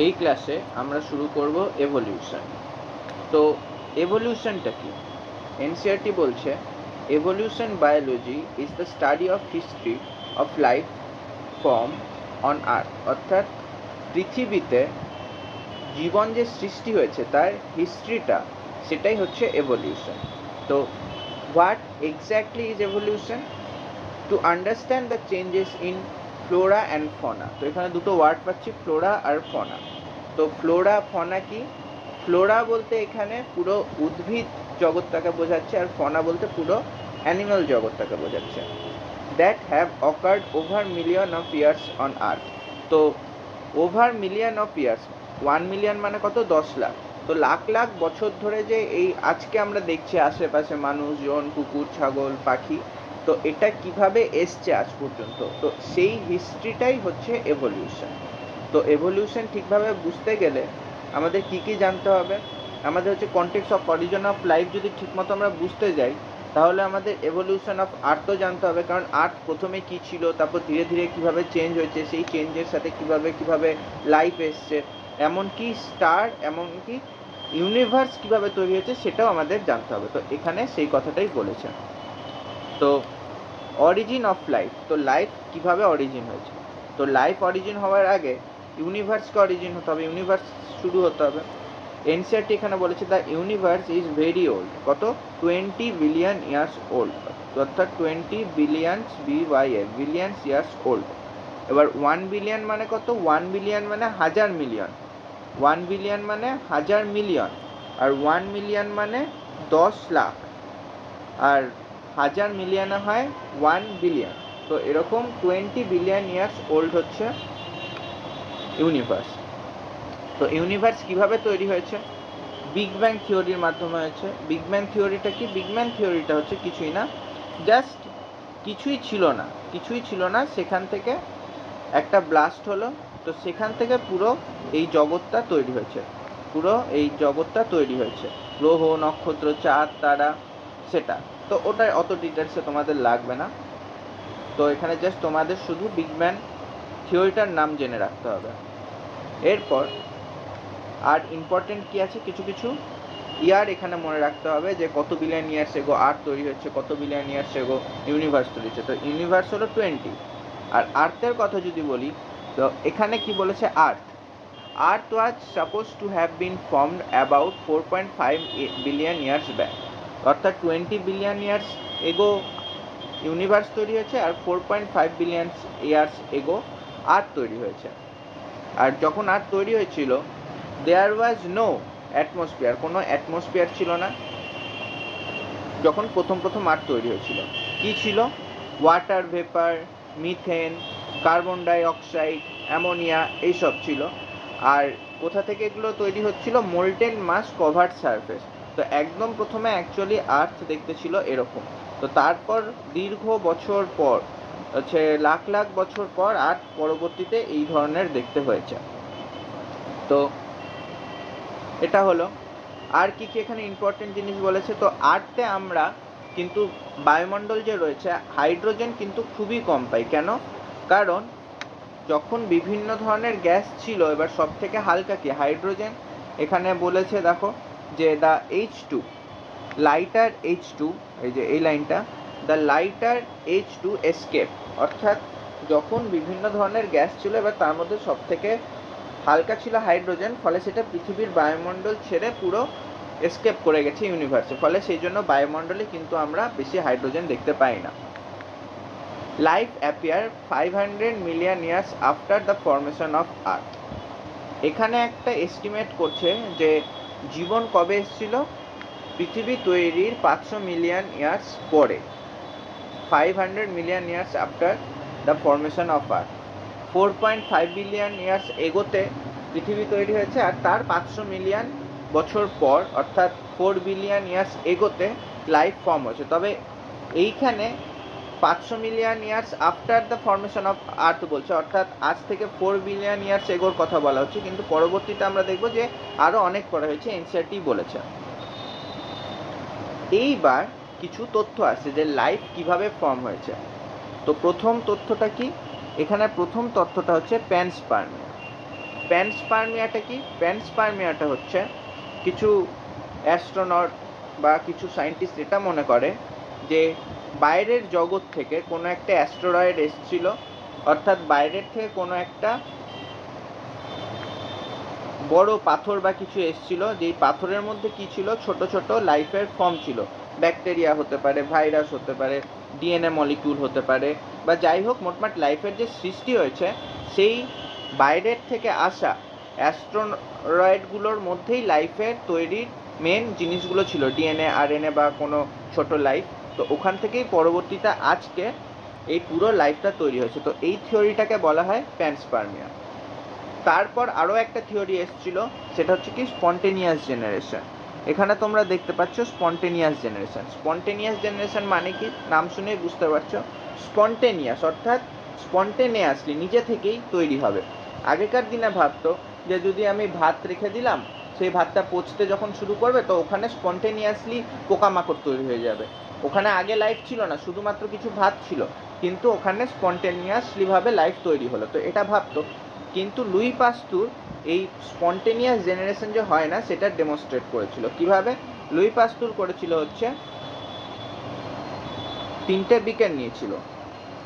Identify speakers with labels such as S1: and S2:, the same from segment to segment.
S1: এই ক্লাসে আমরা শুরু করব এভলিউশন। তো এভলিউশনটা কি? এনসিইআরটি বলছে evolution biology is the study of history of life form on earth. অর্থাৎ পৃথিবীতে জীবন যে সৃষ্টি হয়েছে তার হিস্ট্রিটা, সেটাই হচ্ছে এভলিউশন। তো what exactly is evolution? To understand the changes in flora and fauna. তো এখানে দুটো ওয়ার্ড পাচ্ছি, ফ্লোরা আর ফনা। তো ফ্লোরা ফনা কি? ফ্লোরা বলতে এখানে পুরো উদ্ভিদ জগৎটাকে বোঝাচ্ছে, আর ফনা বলতে পুরো অ্যানিমাল জগৎটাকে বোঝাচ্ছে। That have occurred over million of years on earth. তো over million of years, 1 million মানে কত? 10 লাখ। তো লাখ লাখ বছর ধরে যে এই আজকে আমরা দেখছি আশেপাশে মানুষজন, কুকুর, ছাগল, পাখি, তো এটা কিভাবে এসছে আজ পর্যন্ত, তো সেই হিস্ট্রিটাই হচ্ছে এভলিউশন। তো এভলিউশন ঠিকভাবে বুঝতে গেলে আমাদের কি কি জানতে হবে? আমাদের হচ্ছে context of origin of life যদি ঠিকমতো আমরা বুঝতে যাই, তাহলে আমাদের এভলিউশন অফ আর্থও জানতে হবে। কারণ আর্থ প্রথমে কি ছিল, তারপর ধীরে ধীরে কিভাবে চেঞ্জ হয়েছে, সেই চেঞ্জের সাথে কিভাবে লাইফ এসছে, এমনকি স্টার, এমনকি ইউনিভার্স কিভাবে তৈরি হয়েছে, সেটাও আমাদের জানতে হবে। তো এখানে সেই কথাটাই বলেছে। তো অরিজিন অফ লাইফ, তো লাইফ কিভাবে অরিজিন হয়েছে? তো লাইফ অরিজিন হওয়ার আগে ইউনিভার্সকে অরিজিন হতে হবে, ইউনিভার্স শুরু হতে হবে। এনসিইআরটি এখানে বলেছে the universe is very old. কত? 20 বিলিয়ন ইয়ার্স ওল্ড, অর্থাৎ 20 বিলিয়ন্স বিলিয়ন্স ইয়ার্স ওল্ড। এবার 1 বিলিয়ন মানে কত? 1 বিলিয়ন মানে 1000 মিলিয়ন। 1 বিলিয়ন মানে 1000 মিলিয়ন, আর 1 মিলিয়ন মানে 10 লাখ, আর 1000 মিলিয়নে হয় 1 বিলিয়ন। তো এরকম 20 বিলিয়ন ইয়ার্স ওল্ড হচ্ছে ইউনিভার্স। তো ইউনিভার্স কিভাবে তৈরি হয়েছে? বিগ ব্যাং থিওরির মাধ্যমে হয়েছে। বিগ ব্যাং থিওরিটা কি? বিগ ব্যাং থিওরিটা হচ্ছে কিছুই না, জাস্ট কিছুই ছিল না, সেখান থেকে একটা ব্লাস্ট হলো, তো সেখান থেকে পুরো এই জগৎটা তৈরি হয়েছে, গ্রহ, নক্ষত্র, চাঁদ, তারা, সেটা। তো ওটা অত ডিটেলসে তোমাদের লাগবে না। তো এখানে জাস্ট তোমাদের শুধু বিগ ব্যাং থিওরিটার নাম জেনে রাখতে হবে। এরপর আর ইম্পর্টেন্ট কি আছে, কিছু কিছু ইয়ার এখানে মনে রাখতে হবে, যে কত বিলিয়ন ইয়ার্স এগো আর্থ তৈরি হচ্ছে, কত বিলিয়ন ইয়ার্স এগো ইউনিভার্স তৈরি হচ্ছে। তো ইউনিভার্স হলো 20। আর আর্থের কথা যদি বলি, তো এখানে কি বলেছে? Earth was suppose to have been formed about 4.5 billion years back. অর্থাৎ 20 বিলিয়ন ইয়ার্স এগো ইউনিভার্স তৈরি হয়েছে, আর 4.5 বিলিয়ন ইয়ার্স এগো আর্থ তৈরি হয়েছে। আর যখন আর্থ তৈরি হয়েছিল, দেয়ার ওয়াজ নো অ্যাটমসফিয়ার, কোনো অ্যাটমসফিয়ার ছিল না। যখন প্রথম আর্থ তৈরি হয়েছিল, কি ছিল? Water vapour, methane, carbon die oxide, ammonia, এইসব ছিল। আর কোথা থেকে এগুলো তৈরি হচ্ছিল? মোল্টেন মাস কভার্ড সারফেস। তো একদম প্রথমে অ্যাকচুয়ালি আর্থ দেখতে ছিল এরকম। তো তারপর দীর্ঘ বছর পর, হচ্ছে লাখ লাখ বছর পর, আর্থ পরবর্তীতে এই ধরনের দেখতে হয়েছে। তো এটা হলো। আর কি কি এখানে ইম্পর্টেন্ট জিনিস বলেছে? তো আর্থে আমরা কিন্তু বায়ুমণ্ডল যে রয়েছে, হাইড্রোজেন কিন্তু খুবই কম পাই। কেন? কারণ যখন বিভিন্ন ধরনের গ্যাস ছিল, এবার সব থেকে হালকা কি? হাইড্রোজেন। এখানে বলেছে দেখো, যে দ্য H2 লাইটার H2, এই যে এই লাইনটা, দ্য লাইটার H2 এসকেপ। অর্থাৎ যখন বিভিন্ন ধরনের গ্যাস ছিল, এবার তার মধ্যে সব থেকে হালকা ছিল হাইড্রোজেন, ফলে সেটা পৃথিবীর বায়ুমণ্ডল ছেড়ে পুরো এসকেপ করে গেছে ইউনিভার্সে, ফলে সেই জন্য বায়ুমণ্ডলে কিন্তু আমরা বেশি হাইড্রোজেন দেখতে পাই না। Life appear 500 million years after the formation of earth. এখানে একটা এস্টিমেট করছে যে জীবন কবে এসেছিল? পৃথিবী তৈরির 500 মিলিয়ন ইয়ার্স পরে, 500 million years after the formation of earth. 4.5 billion years এগোতে পৃথিবী তৈরি হয়েছে, আর তার 500 মিলিয়ন বছর পর, অর্থাৎ 4 বিলিয়ন ইয়ার্স এগোতে লাইফ ফর্ম হয়েছে। তবে এইখানে 500 million years after the formation of earth বলছে, অর্থাৎ আজ থেকে 4 বিলিয়ন ইয়ার্স এগোর কথা বলা হচ্ছে, কিন্তু পরবর্তীতে আমরা দেখব যে আরও অনেক পরে হয়েছে, এনসিইআরটি বলেছে। এইবার কিছু তথ্য আছে যে লাইফ কিভাবে ফর্ম হয়েছে। তো প্রথম তথ্যটা কি? এখানে প্রথম তথ্যটা হচ্ছে প্যানস্পার্মিয়া। প্যানস্পার্মিয়াটা কি? প্যানস্পার্মিয়াটা হচ্ছে কিছু অ্যাস্ট্রোনট বা কিছু সায়েন্টিস্ট এটা মনে করে যে বাইরের জগৎ থেকে কোনো একটা অ্যাস্টেরয়েড এসেছিল, অর্থাৎ বাইরের থেকে কোনো একটা বড় পাথর বা কিছু এসেছিল, যেই পাথরের মধ্যে কি ছিল, ছোট ছোট লাইফের ফর্ম ছিল। ব্যাকটেরিয়া হতে পারে, ভাইরাস হতে পারে, ডিএনএ মলিকিউল হতে পারে, বা যাই হোক মোটমাট লাইফের যে সৃষ্টি হয়েছে সেই বাইরের থেকে আসা অ্যাস্ট্রয়েডগুলোর মধ্যেই লাইফের তৈরির মেন জিনিসগুলো ছিল, ডিএনএ, আরএনএ বা কোনো ছোট লাইফ। তো ওখান থেকেই পরবর্তীতে আজকে এই পুরো লাইফটা তৈরি হয়েছে। তো এই থিওরিটাকে বলা হয় প্যানস্পার্মিয়া। তারপর আরও একটা থিওরি এসেছিল, সেটা হচ্ছে কি স্পন্টেনিয়াস জেনারেশন। এখানে তোমরা দেখতে পাচ্ছ স্পন্টেনিয়াস জেনারেশন। স্পন্টেনিয়াস জেনারেশন মানে কি? নাম শুনেই বুঝতে পারছো। স্পন্টেনিয়াস অর্থাৎ স্পন্টেনিয়াসলি, নিজে থেকেই তৈরি হবে। আগেকার দিনে ভাবতো যে যদি আমি ভাত রেখে দিলাম, সেই ভাতটা পচতে যখন শুরু করবে তো ওখানে স্পন্টেনিয়াসলি পোকামাকড় তৈরি হয়ে যাবে। ওখানে আগে লাইফ ছিল না, শুধুমাত্র কিছু ভাত ছিল, কিন্তু ওখানে স্পন্টেনিয়াসলিভাবে লাইফ তৈরি হলো, তো এটা ভাবতো। কিন্তু লুই পাস্তুর এই স্পন্টেনিয়াস জেনারেশন যে হয় না সেটা ডেমনস্ট্রেট করেছিল। কিভাবে? লুই পাস্তুর করেছিল হচ্ছে, তিনটে বিকার নিয়েছিল,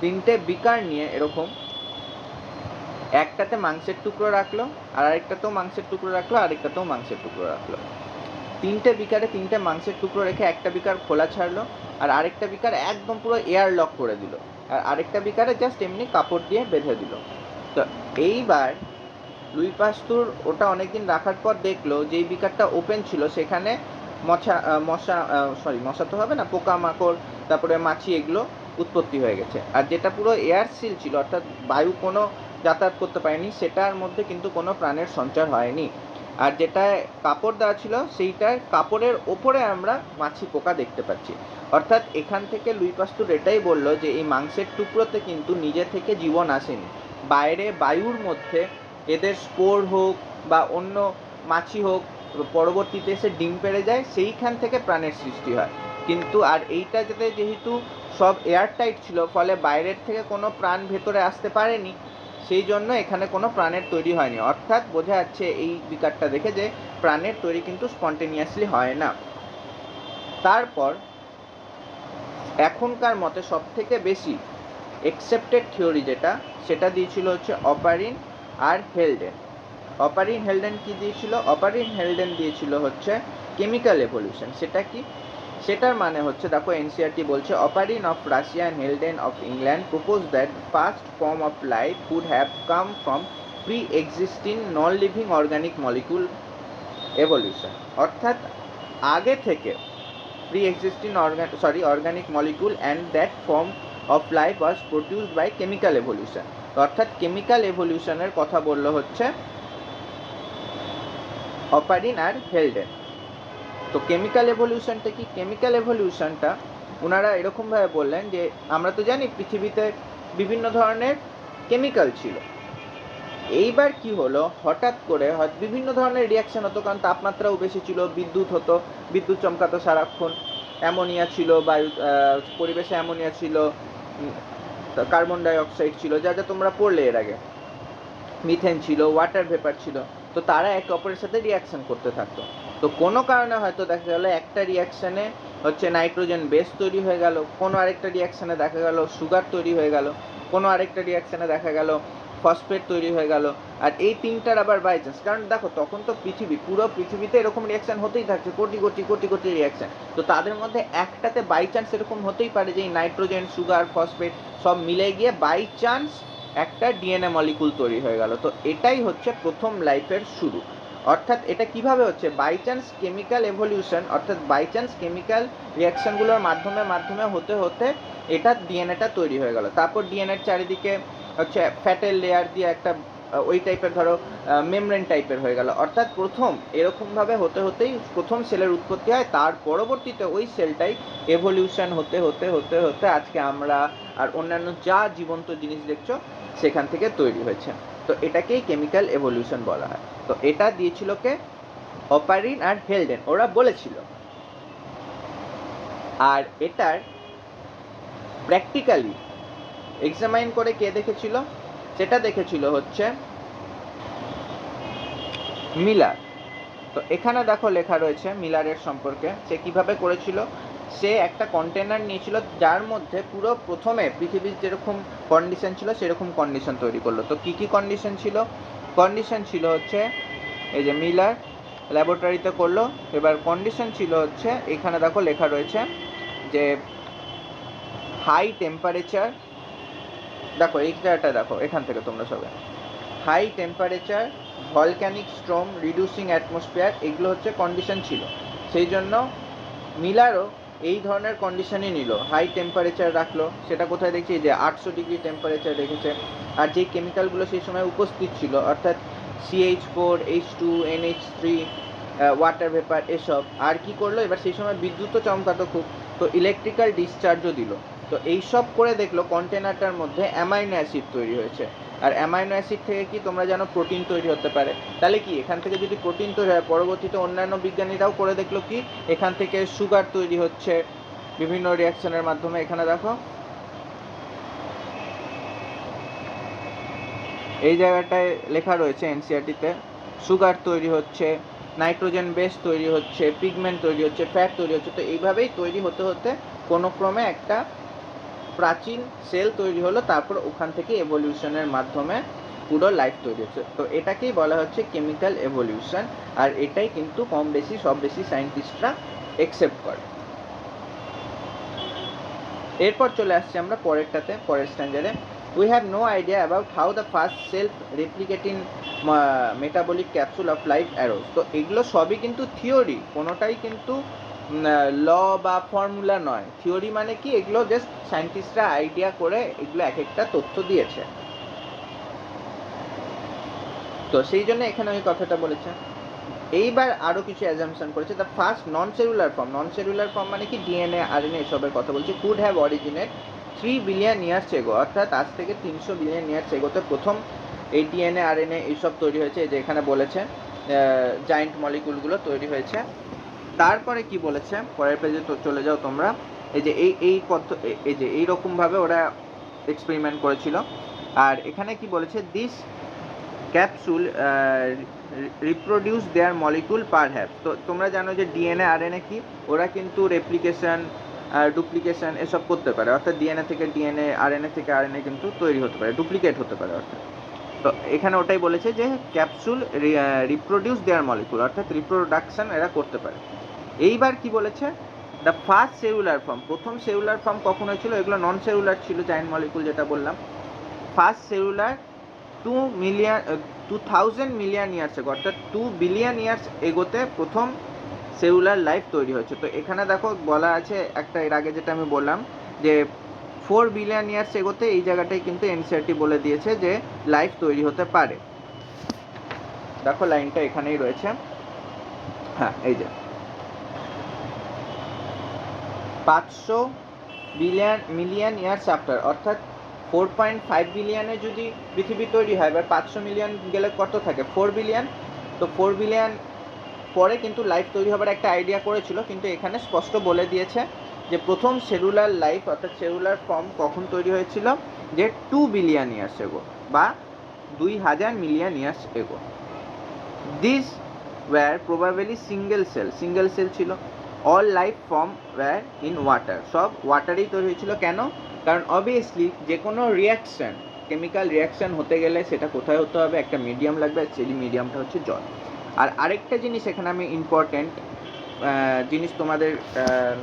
S1: তিনটে বিকার নিয়ে এরকম একটাতে মাংসের টুকরো রাখলো, আর আরেকটাতেও মাংসের টুকরো রাখলো, আরেকটাতেও মাংসের টুকরো রাখলো। তিনটে বিকারে তিনটে মাংসের টুকরো রেখে একটা বিকার খোলা ছাড়লো, আর আরেকটা বিকার একদম পুরো এয়ার লক করে দিল, আর আরেকটা বিকারে জাস্ট এমনি কাপড় দিয়ে বেঁধে দিল। তো এইবার লুই পাস্তুর ওটা অনেকদিন রাখার পর দেখলো যেই বিকারটা ওপেন ছিল সেখানে মশা তো হবে না, পোকামাকড়, তারপরে মাছি, এগুলো উৎপত্তি হয়ে গেছে। আর যেটা পুরো এয়ার সিল ছিল, অর্থাৎ বায়ু কোনো যাতায়াত করতে পারেনি, সেটার মধ্যে কিন্তু কোনো প্রাণের সঞ্চার হয়নি। আর যেটা কাপড় দেওয়া ছিল সেইটার কাপড়ের ওপরে আমরা মাছি পোকা দেখতে পাচ্ছি। অর্থাৎ এখান থেকে লুই পাস্তুর এটাই বলল যে এই মাংসের টুকরোতে কিন্তু নিজে থেকে জীবন আসেনি, বাইরে বায়ুর মধ্যে এদের স্পোর হোক বা অন্য মাছি হোক, পরবর্তীতে এসে ডিম পেড়ে যায়, সেইখান থেকে প্রাণের সৃষ্টি হয়। কিন্তু আর এইটা যেহেতু সব এয়ারটাইট ছিল, ফলে বাইরের থেকে কোনো প্রাণ ভেতরে আসতে পারেনি, সেই জন্য এখানে কোনো প্রাণের তৈরি হয়নি। অর্থাৎ বোঝা যাচ্ছে এই বিকারটা দেখে যে প্রাণের তৈরি কিন্তু স্পন্টেনিয়াসলি হয় না। তারপর এখনকার মতে সব থেকে বেশি একসেপ্টেড থিওরি যেটা, সেটা দিয়েছিল হচ্ছে অপারিন আর হেলডেন। অপারিন হেলডেন কি দিয়েছিল? অপারিন হেলডেন দিয়েছিল হচ্ছে কেমিক্যাল এভলিউশন। সেটা কি? সেটার মানে হচ্ছে, দেখো এনসিআরটি বলছে, Oparin of Russia and Haldane of England propose that first form of life could have come from pre existing non living organic molecule evolution. অর্থাৎ আগে থেকে pre existing organic molecule and that form of life was produced by chemical evolution. অর্থাৎ chemical এভলিউশনের কথা বললো হচ্ছে Oparin আর হেলডেন। তো chemical এভলিউশনটা কি? কেমিক্যাল এভলিউশনটা ওনারা এরকমভাবে বললেন যে আমরা তো জানি পৃথিবীতে বিভিন্ন ধরনের কেমিক্যাল ছিল, এইবার কি হলো, হঠাৎ করে হয়তো বিভিন্ন ধরনের রিয়াকশন হতো, কারণ তাপমাত্রাও বেশি ছিল, বিদ্যুৎ হতো, বিদ্যুৎ চমকাতো সারাক্ষণ, অ্যামোনিয়া ছিল, বায়ু পরিবেশে অ্যামোনিয়া ছিল, কার্বন ডাই অক্সাইড ছিল, যা যা তোমরা পড়লে এর আগে, মিথেন ছিল, ওয়াটার ভেপার ছিল। তো তারা একে অপরের সাথে রিয়াকশন করতে থাকতো। তো কোনো কারণে হয়তো দেখা গেলো একটা রিয়াকশানে হচ্ছে নাইট্রোজেন বেস তৈরি হয়ে গেল, কোনো আরেকটা রিয়াকশানে দেখা গেল সুগার তৈরি হয়ে গেল, কোনো আরেকটা রিয়াকশানে দেখা গেল ফসফেট তৈরি হয়ে গেল। আর এই তিনটার আবার বাই চান্স, কারণ দেখো তখন তো পুরো পৃথিবীতে এরকম রিয়াকশান হতেই থাকছে, কোটি কোটি কোটি কোটি রিয়াকশান। তো তাদের মধ্যে একটাতে বাই চান্স এরকম হতেই পারে যে এই নাইট্রোজেন, সুগার, ফসফেট সব মিলে গিয়ে বাই চান্স একটা ডিএনএ মলিকুল তৈরি হয়ে গেল। তো এটাই হচ্ছে প্রথম লাইফের শুরু। অর্থাৎ এটা কিভাবে হচ্ছে? বাই চান্স কেমিক্যাল এভলিউশন, অর্থাৎ বাই চান্স কেমিক্যাল রিয়াকশানগুলোর মাধ্যমে হতে হতে এটা ডিএনএটা তৈরি হয়ে গেল। তারপর ডিএনএর চারিদিকে হচ্ছে ফ্যাটের লেয়ার দিয়ে একটা ওই টাইপের ধরো মেমব্রেন টাইপের হয়ে গেল। অর্থাৎ প্রথম এরকমভাবে হতে হতেই প্রথম সেলের উৎপত্তি হয়, তার পরবর্তীতে ওই সেলটাই এভলিউশন হতে হতে হতে হতে আজকে আমরা আর অন্যান্য যা জীবন্ত জিনিস দেখছো সেখান থেকে তৈরি হয়েছে। তো এটাকেই কেমিক্যাল এভলিউশন বলা হয়। তো এটা দিয়েছিল কে? অপারিন আর হেলডেন, ওরা বলেছিল। আর এটার প্র্যাকটিক্যালি এক্সামাইন করে কে দেখেছিল? সেটা দেখেছিল হচ্ছে মিলার। তো এখানে দেখো লেখা রয়েছে মিলারের সম্পর্কে, সে কিভাবে করেছিল। সে একটা কন্টেনার নিয়েছিল যার মধ্যে পুরো প্রথমে পৃথিবীর যেরকম কন্ডিশন ছিল সেরকম কন্ডিশন তৈরি করলো। তো কী কী কন্ডিশন ছিল? কন্ডিশন ছিল হচ্ছে এই যে মিলার ল্যাবরেটরিতে করলো। এবার কন্ডিশন ছিল হচ্ছে এখানে দেখো লেখা রয়েছে যে হাই টেম্পারেচার, দেখো এই জায়গাটা দেখো, এখান থেকে তোমরা সবাই high temperature, volcanic storm, reducing atmosphere, এগুলো হচ্ছে কন্ডিশন ছিল। সেই জন্য মিলারও এই ধরনের কন্ডিশনই নিল, হাই টেম্পারেচার রাখলো। সেটা কোথায় দেখছি যে 800 ডিগ্রি টেম্পারেচার রেখেছে। আর যেই কেমিক্যালগুলো সেই সময় উপস্থিত ছিল অর্থাৎ CH4, H2, NH3, water vapour, এসব। আর কি করলো, এবার সেই সময় বিদ্যুৎও চমকাতো খুব, তো ইলেকট্রিক্যাল ডিসচার্জও দিল। তো এইসব করে দেখলো কন্টেনারটার মধ্যে অ্যামাইনো অ্যাসিড তৈরি হয়েছে। আর অ্যামাইনো অ্যাসিড থেকে কি তোমরা জানো প্রোটিন তৈরি হতে পারে। তাহলে কি এখান থেকে যদি প্রোটিন তৈরি হয়, পরবর্তীতে অন্যান্য বিজ্ঞানীরাও করে দেখলো কি এখান থেকে সুগার তৈরি হচ্ছে বিভিন্ন রিয়াকশনের মাধ্যমে। এখানে দেখো এই জায়গাটায় লেখা রয়েছে এনসিআরটিতে, সুগার তৈরি হচ্ছে, নাইট্রোজেন বেস তৈরি হচ্ছে, পিগমেন্ট তৈরি হচ্ছে, ফ্যাট তৈরি হচ্ছে। তো এইভাবেই তৈরি হতে হতে কোনো ক্রমে একটা প্রাচীন সেল তৈরি হলো, তারপর ওখান থেকে এভলিউশনের মাধ্যমে পুরো লাইফ তৈরি হচ্ছে। তো এটাকেই বলা হচ্ছে কেমিক্যাল এভলিউশন। আর এটাই কিন্তু কম বেশি সব বেশি সায়েন্টিস্টরা একসেপ্ট করে। এরপর চলে আসছি আমরা পরেরটাতে, পরের স্ট্যান্ডার্ডে। We have no idea about how the first self replicating metabolic capsule of life arose. তো এগুলো সবই কিন্তু থিওরি, কোনোটাই কিন্তু ল বা ফর্মুলা নয়। থিওরি মানে কি, এগুলো জাস্ট সায়েন্টিস্টরা আইডিয়া করে এগুলো এক একটা তথ্য দিয়েছে। তো সেই জন্য এখানে ওই কথাটা বলেছে। এইবার আরও কিছু অ্যাজাম্পশন করেছে। The first non cellular form, non cellular form মানে কি ডিএনএ আরএনএ এসবের কথা বলছে, could have originate 3 billion years ago, অর্থাৎ আজ থেকে 300 বিলিয়ন ইয়ার্স এগোতে প্রথম এই ডিএনএ আরএনএ এইসব তৈরি হয়েছে। এই যে এখানে বলেছে জায়েন্ট মলিকুলগুলো তৈরি হয়েছে। তারপরে কি বলেছে, পরের পেজে তো চলে যাও তোমরা। এই যে এই যে এইরকমভাবে ওরা এক্সপেরিমেন্ট করেছিল। আর এখানে কি বলেছে, this capsule reproduce their molecule perhaps. তো তোমরা জানো যে ডিএনএ আরএনএ কি, ওরা কিন্তু রেপ্লিকেশন ডুপ্লিকেশন এসব করতে পারে। অর্থাৎ ডিএনএ থেকে ডিএনএ, আরএনএ থেকে আরএনএ কিন্তু তৈরি হতে পারে, ডুপ্লিকেট হতে পারে অর্থাৎ। তো এখানে ওটাই বলেছে যে ক্যাপসুল রিপ্রোডিউস দেয়ার মলিকুল, অর্থাৎ রিপ্রোডাকশন এরা করতে পারে। এইবার কি বলেছে, দ্য ফার্স্ট সেলুলার ফর্ম, প্রথম সেলুলার ফর্ম কখন হয়েছিল, এগুলো নন সেলুলার ছিল জায়েন্ট মলিকুল যেটা বললাম। ফার্স্ট সেলুলার 2000 মিলিয়ন ইয়ার্স এগো, অর্থাৎ 2 বিলিয়ন ইয়ার্স এগোতে প্রথম সেলুলার লাইফ তৈরি হয়েছে। তো এখানে দেখো বলা আছে একটা, এর আগে যেটা আমি বললাম যে 4 বিলিয়ন ইয়ার্স এগোতে, এই জায়গাটাই কিন্তু এনসিআরটি বলে দিয়েছে যে লাইফ তৈরি হতে পারে। দেখো লাইনটা এখানেই রয়েছে, হ্যাঁ এই যে 500 মিলিয়ন ইয়ার্স আফটার, অর্থাৎ 4.5 বিলিয়নে যদি পৃথিবী তৈরি হয়, এবার 500 মিলিয়ন গেলে কত থাকে, 4 বিলিয়ন। তো 4 বিলিয়ন পরে কিন্তু লাইফ তৈরি হবার একটা আইডিয়া করেছিল, কিন্তু এখানে স্পষ্ট বলে দিয়েছে যে প্রথম সেলুলার লাইফ অর্থাৎ সেলুলার ফর্ম কখন তৈরি হয়েছিল, যে 2 বিলিয়ন ইয়ার্স এগো বা 2000 million years ago. This were probably single cell ছিল। All life form were in water, সব ওয়াটারেই তৈরি হয়েছিল। কেন? কারণ অবভিয়াসলি যে কোনো রিয়াকশান, কেমিক্যাল রিয়াকশান হতে গেলে সেটা কোথায় হতে হবে, একটা মিডিয়াম লাগবে, আর সেই মিডিয়ামটা হচ্ছে জল। আর আরেকটা জিনিস এখানে আমি ইম্পর্ট্যান্ট জিনিস তোমাদের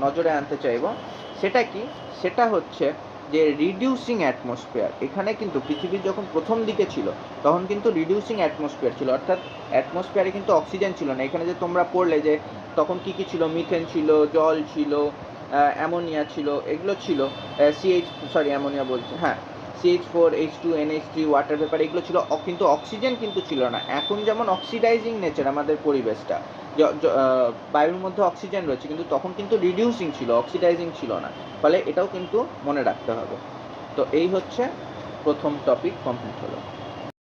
S1: নজরে আনতে চাইব, সেটা কি, সেটা হচ্ছে যে রিডিউসিং অ্যাটমসফিয়ার। এখানে কিন্তু পৃথিবী যখন প্রথম দিকে ছিল তখন কিন্তু রিডিউসিং অ্যাটমসফিয়ার ছিল, অর্থাৎ অ্যাটমসফিয়ারে কিন্তু অক্সিজেন ছিল না। এখানে যে তোমরা পড়লে যে তখন কী কী ছিল, মিথেন ছিল, জল ছিল, অ্যামোনিয়া ছিল, এগুলো ছিল, অ্যামোনিয়া বলছি, হ্যাঁ, CH4, H2, NH3, water vapour, এগুলো ছিল, কিন্তু অক্সিজেন কিন্তু ছিল না। এখন যেমন অক্সিডাইজিং নেচার আমাদের পরিবেশটা, বায়ুর মধ্যে অক্সিজেন রয়েছে, কিন্তু তখন কিন্তু রিডিউসিং ছিল, অক্সিডাইজিং ছিল না। ফলে এটাও কিন্তু মনে রাখতে হবে। তো এই হচ্ছে প্রথম টপিক কমপ্লিট হলো।